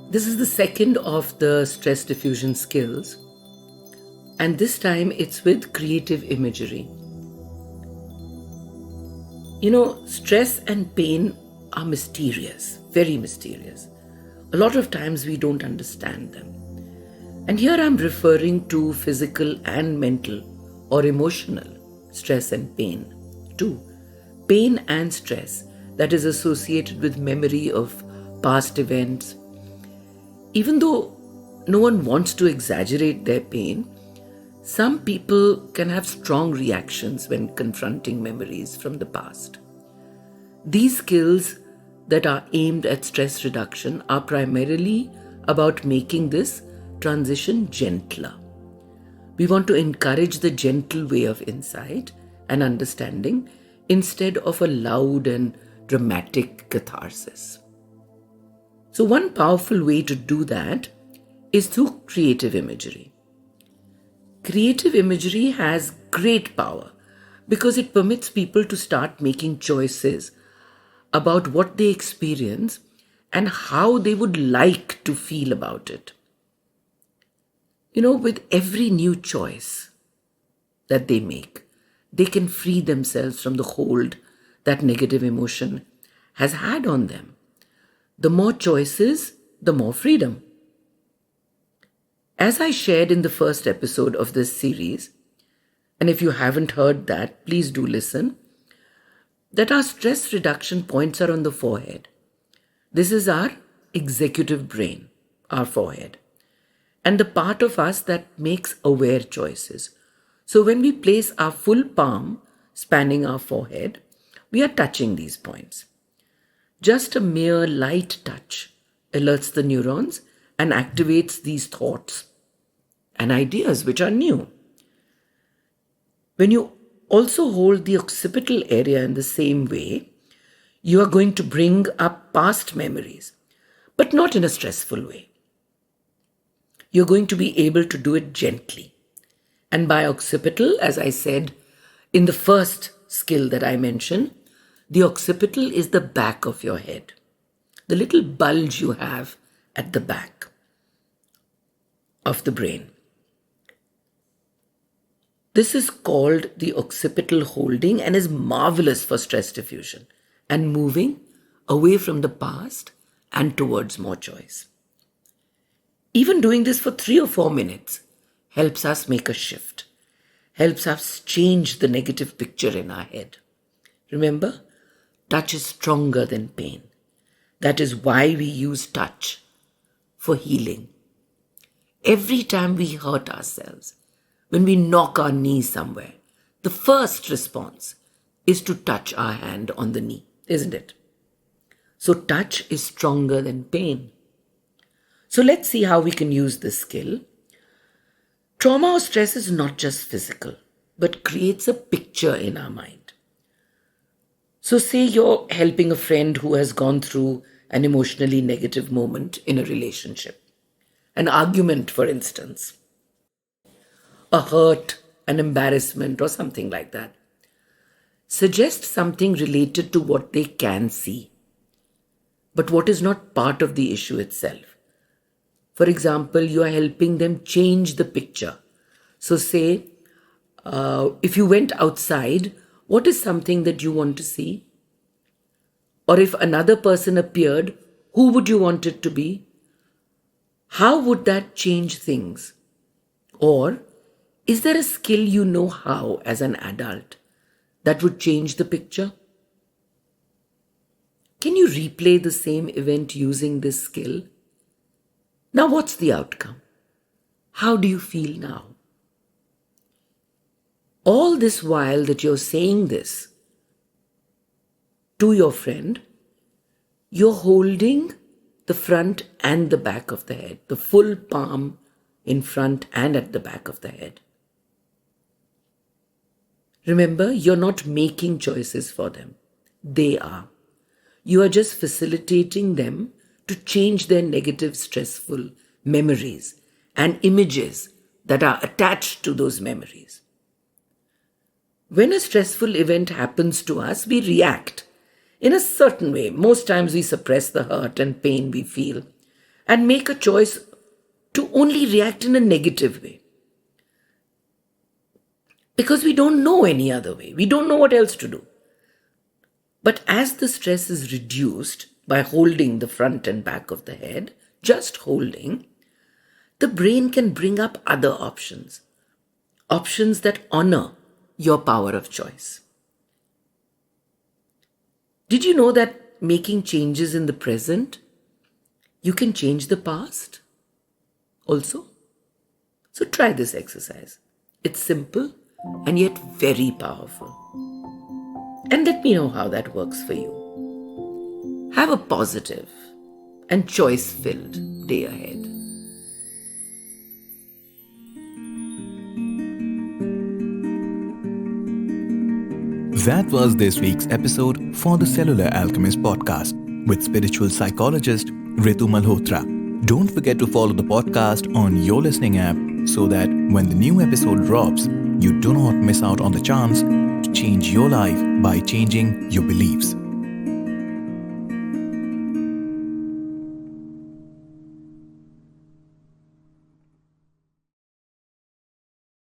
This is the second of the stress diffusion skills, and this time it's with creative imagery. Stress and pain are mysterious, very mysterious. A lot of times we don't understand them. And here I'm referring to physical and mental or emotional stress and pain too. Pain and stress that is associated with memory of past events. Even though no one wants to exaggerate their pain, some people can have strong reactions when confronting memories from the past. These skills that are aimed at stress reduction are primarily about making this transition gentler. We want to encourage the gentle way of insight and understanding instead of a loud and dramatic catharsis. So one powerful way to do that is through creative imagery. Creative imagery has great power because it permits people to start making choices about what they experience and how they would like to feel about it. With every new choice that they make, they can free themselves from the hold that negative emotion has had on them. The more choices, the more freedom. As I shared in the first episode of this series, and if you haven't heard that, please do listen, that our stress reduction points are on the forehead. This is our executive brain, our forehead, and the part of us that makes aware choices. So when we place our full palm spanning our forehead, we are touching these points. Just a mere light touch alerts the neurons and activates these thoughts and ideas which are new. When you also hold the occipital area in the same way, you are going to bring up past memories, but not in a stressful way. You're going to be able to do it gently. And by occipital, as I said in the first skill that I mentioned, the occipital is the back of your head, the little bulge you have at the back of the brain. This is called the occipital holding and is marvelous for stress diffusion and moving away from the past and towards more choice. Even doing this for 3 or 4 minutes helps us make a shift, helps us change the negative picture in our head. Remember, touch is stronger than pain. That is why we use touch for healing. Every time we hurt ourselves, when we knock our knee somewhere, the first response is to touch our hand on the knee, isn't it? So touch is stronger than pain. So let's see how we can use this skill. Trauma or stress is not just physical, but creates a picture in our mind. So say you're helping a friend who has gone through an emotionally negative moment in a relationship. An argument, for instance. A hurt, an embarrassment, or something like that. Suggest something related to what they can see, but what is not part of the issue itself. For example, you are helping them change the picture. So say, if you went outside, what is something that you want to see? Or if another person appeared, who would you want it to be? How would that change things? Or is there a skill you know how as an adult that would change the picture? Can you replay the same event using this skill? Now what's the outcome? How do you feel now? All this while that you're saying this to your friend, you're holding the front and the back of the head, the full palm in front and at the back of the head. Remember, you're not making choices for them. They are. You are just facilitating them to change their negative, stressful memories and images that are attached to those memories. When a stressful event happens to us, we react in a certain way. Most times we suppress the hurt and pain we feel. and make a choice to only react in a negative way. Because we don't know any other way. We don't know what else to do. But as the stress is reduced by holding the front and back of the head, just holding, the brain can bring up other options. Options that honor your power of choice. Did you know that making changes in the present, you can change the past also? So try this exercise. It's simple and yet very powerful. And let me know how that works for you. Have a positive and choice-filled day ahead. That was this week's episode for the Cellular Alchemist podcast with spiritual psychologist Ritu Malhotra. Don't forget to follow the podcast on your listening app so that when the new episode drops, you do not miss out on the chance to change your life by changing your beliefs.